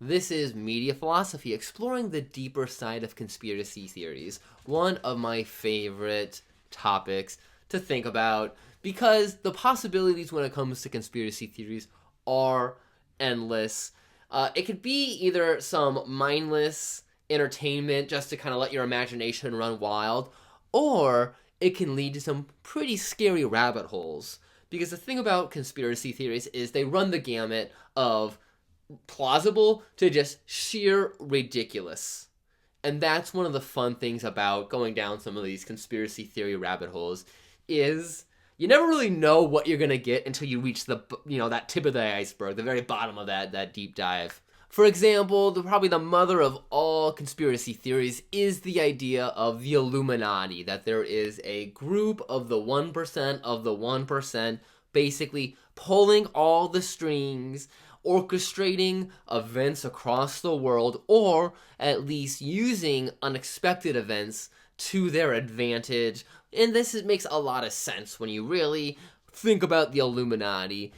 This is Media Philosophy, exploring the deeper side of conspiracy theories. One of my favorite topics to think about because the possibilities when it comes to conspiracy theories are endless. It could be either some mindless entertainment just to kind of let your imagination run wild, or it can lead to some pretty scary rabbit holes. Because the thing about conspiracy theories is they run the gamut of plausible to just sheer ridiculous. And that's one of the fun things about going down some of these conspiracy theory rabbit holes is you never really know what you're going to get until you reach that tip of the iceberg, the very bottom of that deep dive. For example, probably the mother of all conspiracy theories is the idea of the Illuminati, that there is a group of the 1% of the 1% basically pulling all the strings, orchestrating events across the world, or at least using unexpected events to their advantage. And makes a lot of sense when you really think about the Illuminati.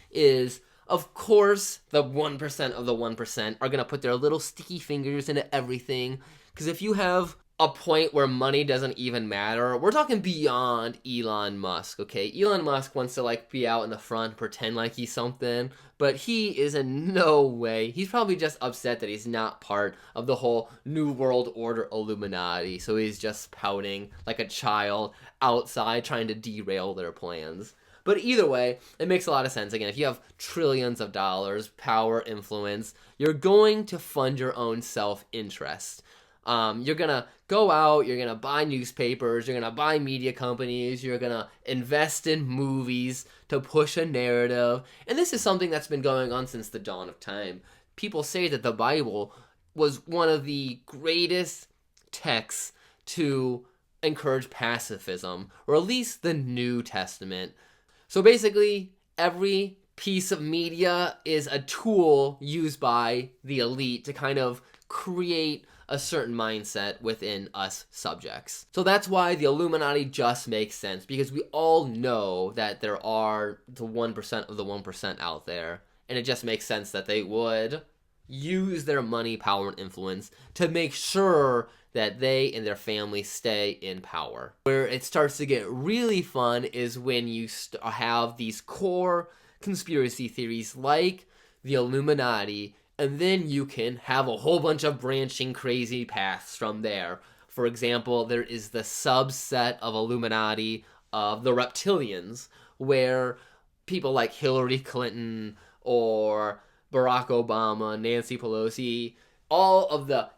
Of course, the 1% of the 1% are going to put their little sticky fingers into everything. Because if you have a point where money doesn't even matter, we're talking beyond Elon Musk, okay? Elon Musk wants to be out in the front, pretend like he's something, but he is in no way. He's probably just upset that he's not part of the whole New World Order Illuminati, so he's just pouting like a child outside trying to derail their plans. But either way, it makes a lot of sense. Again, if you have trillions of dollars, power, influence, you're going to fund your own self-interest. You're going to go out, you're going to buy newspapers, you're going to buy media companies, you're going to invest in movies to push a narrative. And this is something that's been going on since the dawn of time. People say that the Bible was one of the greatest texts to encourage pacifism, or at least the New Testament. So basically, every piece of media is a tool used by the elite to kind of create a certain mindset within us subjects. So that's why the Illuminati just makes sense, because we all know that there are the 1% of the 1% out there, and it just makes sense that they would use their money, power, and influence to make sure that they and their family stay in power. Where it starts to get really fun is when you have these core conspiracy theories like the Illuminati, and then you can have a whole bunch of branching crazy paths from there. For example, there is the subset of Illuminati of the reptilians, where people like Hillary Clinton or Barack Obama, Nancy Pelosi, all of the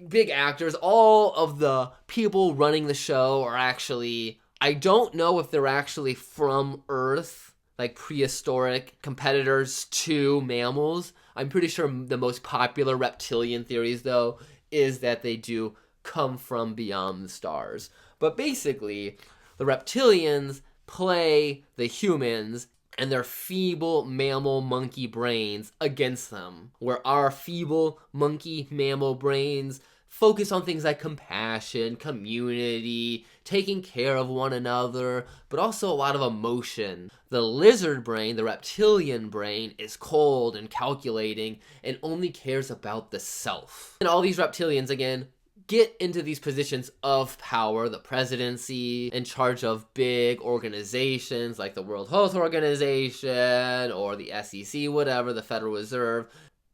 big actors, all of the people running the show are actually, I don't know if they're actually from Earth, like prehistoric competitors to mammals. I'm pretty sure the most popular reptilian theories, though, is that they do come from beyond the stars. But basically, the reptilians play the humans and their feeble mammal monkey brains against them, where our feeble monkey mammal brains focus on things like compassion, community, taking care of one another, but also a lot of emotion. The lizard brain, the reptilian brain, is cold and calculating and only cares about the self. And all these reptilians, again, get into these positions of power, the presidency, in charge of big organizations like the World Health Organization or the SEC, whatever, the Federal Reserve.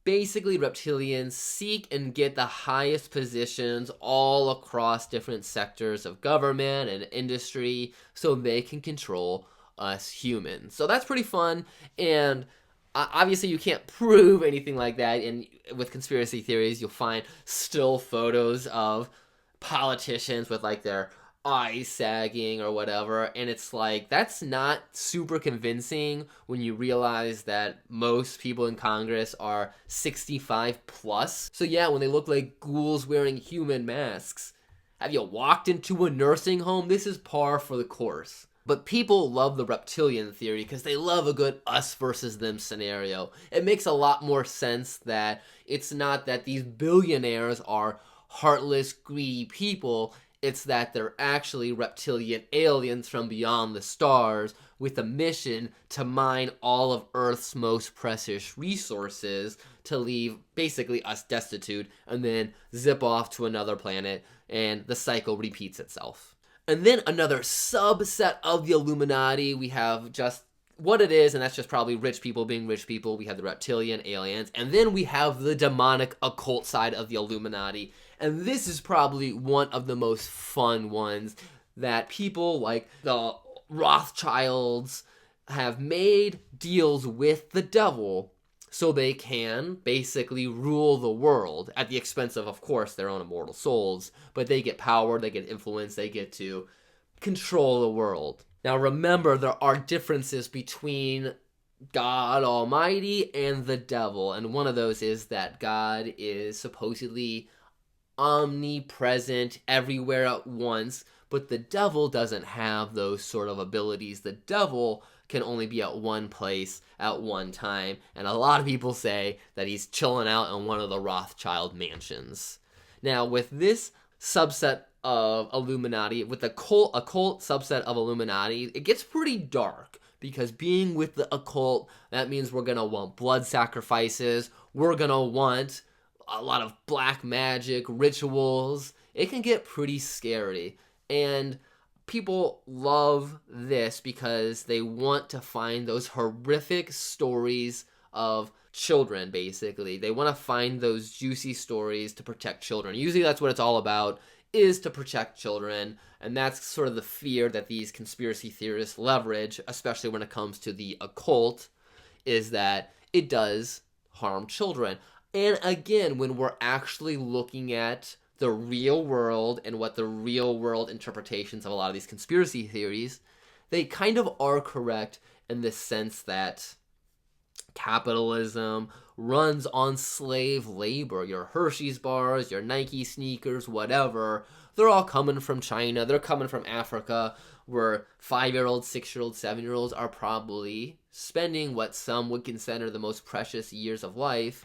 Basically, reptilians seek and get the highest positions all across different sectors of government and industry so they can control us humans. So that's pretty fun, and obviously you can't prove anything like that, and with conspiracy theories you'll find still photos of politicians with their eyes sagging or whatever, and it's that's not super convincing when you realize that most people in Congress are 65 plus. So yeah, when they look like ghouls wearing human masks, have you walked into a nursing home? This is par for the course. But people love the reptilian theory because they love a good us versus them scenario. It makes a lot more sense that it's not that these billionaires are heartless, greedy people. It's that they're actually reptilian aliens from beyond the stars with a mission to mine all of Earth's most precious resources to leave basically us destitute and then zip off to another planet, and the cycle repeats itself. And then another subset of the Illuminati, we have just what it is, and that's just probably rich people being rich people. We have the reptilian aliens, and then we have the demonic occult side of the Illuminati. And this is probably one of the most fun ones that people like the Rothschilds have made deals with the devil so they can basically rule the world at the expense of course, their own immortal souls. But they get power, they get influence, they get to control the world. Now remember, there are differences between God Almighty and the devil. And one of those is that God is supposedly omnipresent everywhere at once, but the devil doesn't have those sort of abilities. The devil can only be at one place at one time, and a lot of people say that he's chilling out in one of the Rothschild mansions. Now, with this subset of Illuminati, with the occult subset of Illuminati, it gets pretty dark, because being with the occult, that means we're gonna want blood sacrifices, we're gonna want a lot of black magic, rituals. It can get pretty scary. And people love this because they want to find those horrific stories of children, basically. They want to find those juicy stories to protect children. Usually that's what it's all about, is to protect children. And that's sort of the fear that these conspiracy theorists leverage, especially when it comes to the occult, is that it does harm children. And again, when we're actually looking at the real world and what the real world interpretations of a lot of these conspiracy theories, they kind of are correct in the sense that capitalism runs on slave labor. Your Hershey's bars, your Nike sneakers, whatever, they're all coming from China. They're coming from Africa, where 5-year-olds, 6-year-olds, 7-year-olds are probably spending what some would consider the most precious years of life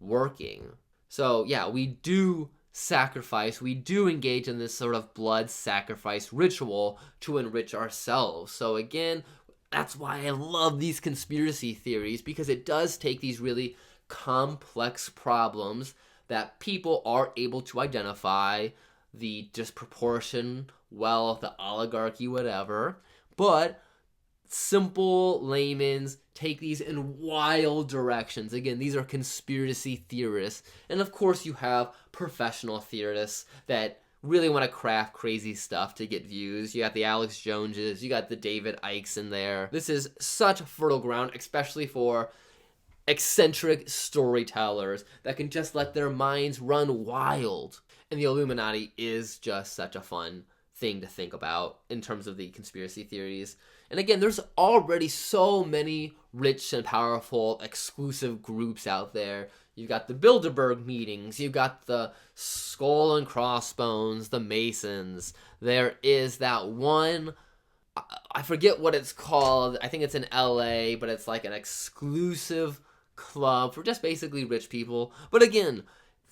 working. So yeah, we do sacrifice, we do engage in this sort of blood sacrifice ritual to enrich ourselves. So again, that's why I love these conspiracy theories, because it does take these really complex problems that people are able to identify, the disproportion, wealth, the oligarchy, whatever, but simple layman's take these in wild directions. Again, these are conspiracy theorists. And of course you have professional theorists that really want to craft crazy stuff to get views. You got the Alex Joneses, you got the David Icks in there. This is such fertile ground, especially for eccentric storytellers that can just let their minds run wild. And the Illuminati is just such a fun thing to think about in terms of the conspiracy theories. And again, there's already so many rich and powerful exclusive groups out there. You've got the Bilderberg meetings, you've got the Skull and Crossbones, the Masons. There is that one, I forget what it's called, I think it's in LA, but it's like an exclusive club for just basically rich people. But again,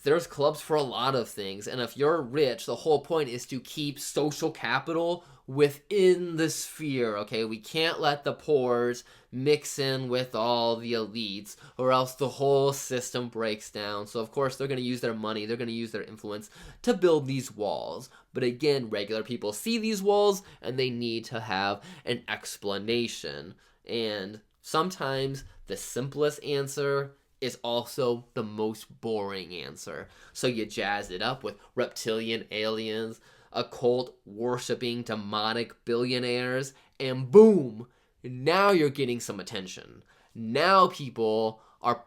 there's clubs for a lot of things, and if you're rich, the whole point is to keep social capital within the sphere, okay? We can't let the poors mix in with all the elites, or else the whole system breaks down. So of course they're going to use their money, they're going to use their influence to build these walls. But again, regular people see these walls and they need to have an explanation. And sometimes the simplest answer is also the most boring answer. So you jazz it up with reptilian aliens, occult worshipping demonic billionaires, and boom, now you're getting some attention. Now people are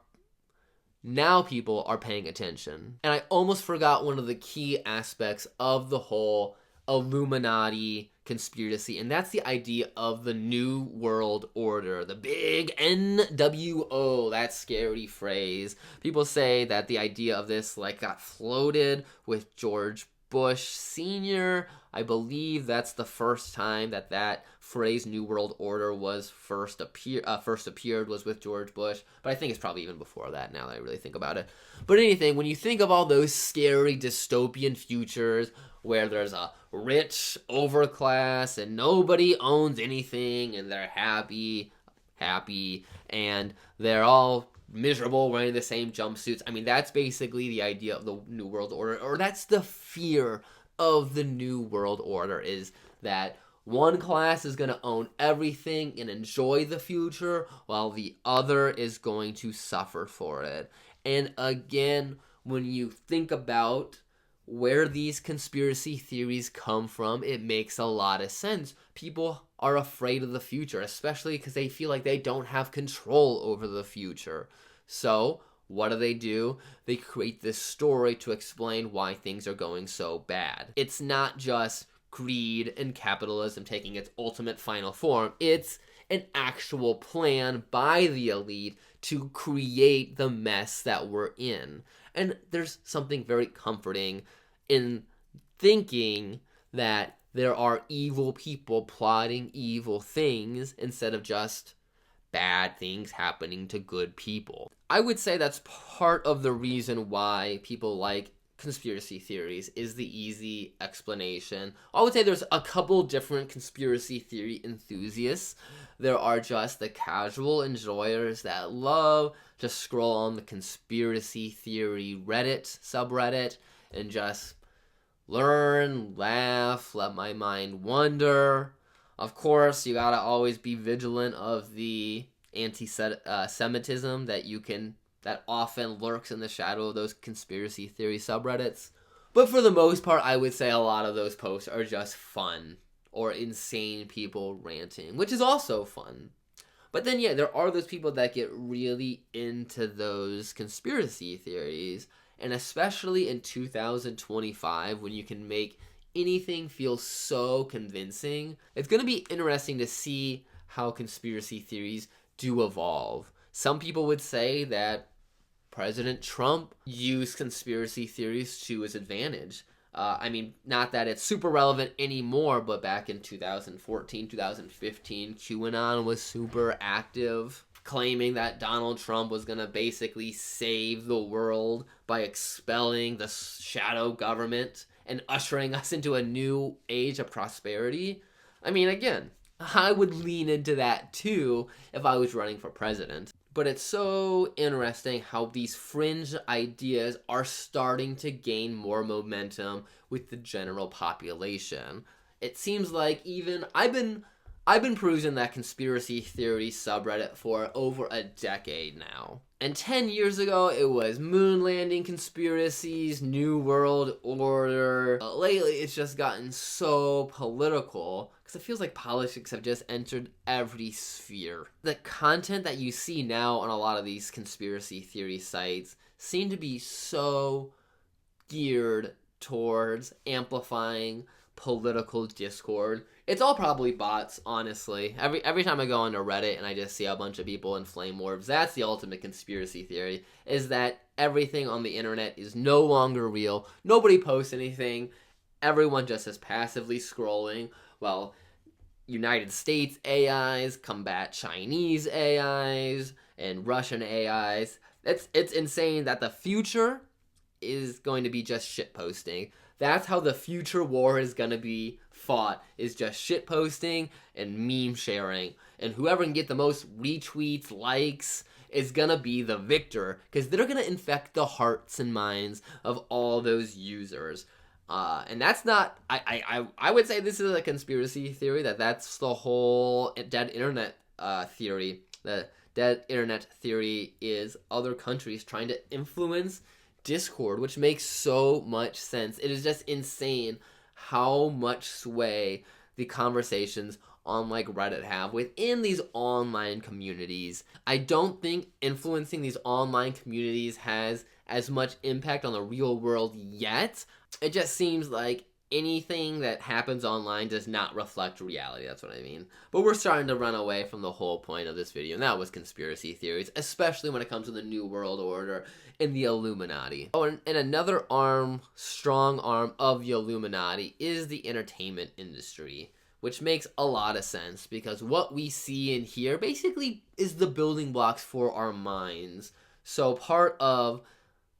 paying attention. And I almost forgot one of the key aspects of the whole Illuminati conspiracy, and that's the idea of the New World Order, the big NWO, that scary phrase. People say that the idea of this got floated with George Bush Sr. I believe that's the first time that that phrase New World Order was first appeared was with George Bush, but I think it's probably even before that now that I really think about it. But anything, when you think of all those scary dystopian futures where there's a rich overclass and nobody owns anything and they're happy, and they're all miserable wearing the same jumpsuits. I mean, that's basically the idea of the New World Order, or that's the fear of the New World Order, is that one class is going to own everything and enjoy the future while the other is going to suffer for it. And again, when you think about where these conspiracy theories come from, it makes a lot of sense. People are afraid of the future, especially because they feel like they don't have control over the future. So, what do? They create this story to explain why things are going so bad. It's not just greed and capitalism taking its ultimate final form. It's an actual plan by the elite to create the mess that we're in. And there's something very comforting in thinking that there are evil people plotting evil things instead of just bad things happening to good people. I would say that's part of the reason why people like conspiracy theories, is the easy explanation. I would say there's a couple different conspiracy theory enthusiasts. There are just the casual enjoyers that love to scroll on the conspiracy theory Reddit subreddit and just learn, laugh, let my mind wander. Of course, you gotta always be vigilant of the anti-Semitism that often lurks in the shadow of those conspiracy theory subreddits. But for the most part, I would say a lot of those posts are just fun or insane people ranting, which is also fun. But then, yeah, there are those people that get really into those conspiracy theories, and especially in 2025, when you can make anything feel so convincing, it's going to be interesting to see how conspiracy theories do evolve. Some people would say that President Trump used conspiracy theories to his advantage. I mean, not that it's super relevant anymore, but back in 2014, 2015, QAnon was super active, claiming that Donald Trump was going to basically save the world by expelling the shadow government and ushering us into a new age of prosperity. I mean, again, I would lean into that too if I was running for president. But it's so interesting how these fringe ideas are starting to gain more momentum with the general population. It seems like even I've been perusing that conspiracy theory subreddit for over a decade now. And 10 years ago, it was moon landing conspiracies, New World Order. Lately, it's just gotten so political because it feels like politics have just entered every sphere. The content that you see now on a lot of these conspiracy theory sites seem to be so geared towards amplifying political discord. It's all probably bots, honestly. Every time I go onto Reddit and I just see a bunch of people in flame orbs, that's the ultimate conspiracy theory, is that everything on the internet is no longer real. Nobody posts anything. Everyone just is passively scrolling while United States AIs combat Chinese AIs and Russian AIs. It's insane that the future is going to be just shitposting. That's how the future war is going to be fought, is just shitposting and meme sharing. And whoever can get the most retweets, likes, is going to be the victor, because they're going to infect the hearts and minds of all those users. And that's not, I would say this is a conspiracy theory, that's the whole dead internet theory. The dead internet theory is other countries trying to influence Discord, which makes so much sense. It is just insane how much sway the conversations on like Reddit have within these online communities. I don't think influencing these online communities has as much impact on the real world yet. It just seems like anything that happens online does not reflect reality. That's what I mean. But we're starting to run away from the whole point of this video, and that was conspiracy theories, especially when it comes to the New World Order and the Illuminati. Oh, and another arm, strong arm of the Illuminati is the entertainment industry, which makes a lot of sense because what we see in here basically is the building blocks for our minds. So part of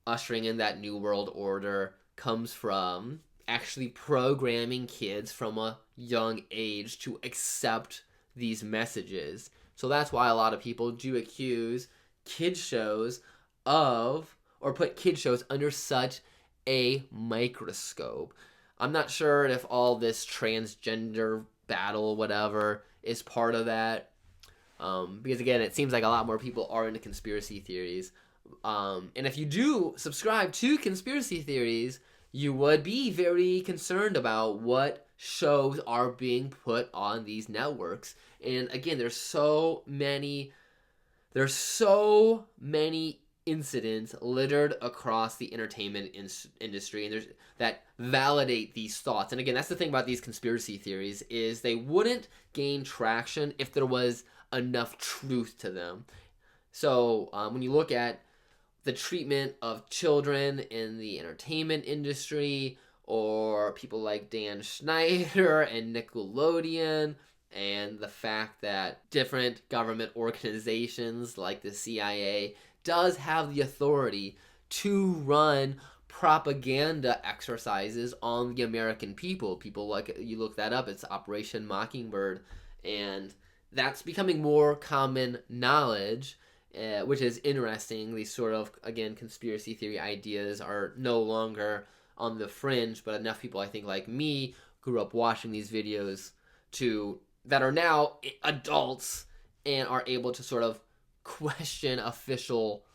ushering in that New World Order comes from actually programming kids from a young age to accept these messages. So that's why a lot of people do accuse kids shows of, or put kids shows under such a microscope. I'm not sure if all this transgender battle, whatever, is part of that. Because again, it seems like a lot more people are into conspiracy theories. And if you do subscribe to conspiracy theories, you would be very concerned about what shows are being put on these networks. And again, there's so many incidents littered across the entertainment industry, and there's that validate these thoughts. And again, that's the thing about these conspiracy theories, is they wouldn't gain traction if there was enough truth to them. So when you look at the treatment of children in the entertainment industry, or people like Dan Schneider and Nickelodeon, and the fact that different government organizations like the CIA does have the authority to run propaganda exercises on the American people. People like, you look that up, it's Operation Mockingbird, and that's becoming more common knowledge. Which is interesting. These sort of, again, conspiracy theory ideas are no longer on the fringe, but enough people, I think, like me, grew up watching these videos that are now adults and are able to sort of question official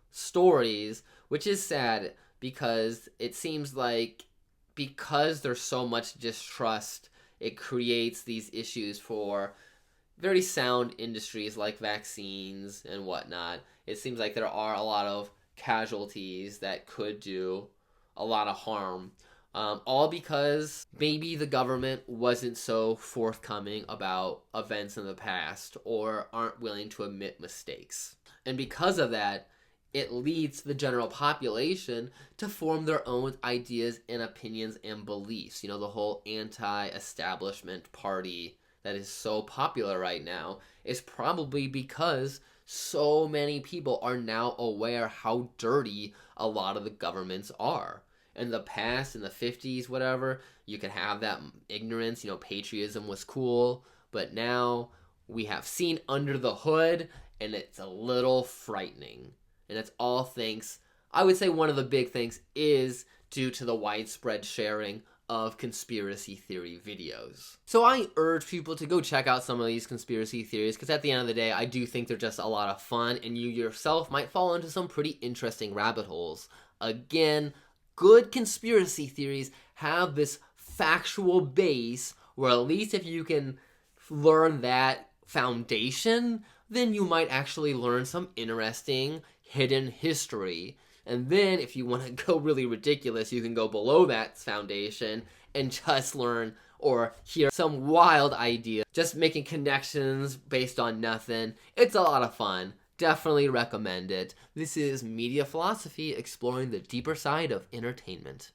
stories, which is sad because it seems like because there's so much distrust, it creates these issues for very sound industries like vaccines and whatnot. It seems like there are a lot of casualties that could do a lot of harm, all because maybe the government wasn't so forthcoming about events in the past or aren't willing to admit mistakes. And because of that, it leads the general population to form their own ideas and opinions and beliefs. You know, the whole anti-establishment party that is so popular right now is probably because so many people are now aware how dirty a lot of the governments are. In the past, in the 50s, whatever, you could have that ignorance, patriotism was cool, but now we have seen under the hood, and it's a little frightening. And it's all thanks, I would say one of the big things is due to the widespread sharing of conspiracy theory videos. So I urge people to go check out some of these conspiracy theories, because at the end of the day, I do think they're just a lot of fun, and you yourself might fall into some pretty interesting rabbit holes. Again, good conspiracy theories have this factual base where at least if you can learn that foundation, then you might actually learn some interesting hidden history. And then if you want to go really ridiculous, you can go below that foundation and just learn or hear some wild idea, just making connections based on nothing. It's a lot of fun. Definitely recommend it. This is Media Philosophy, exploring the deeper side of entertainment.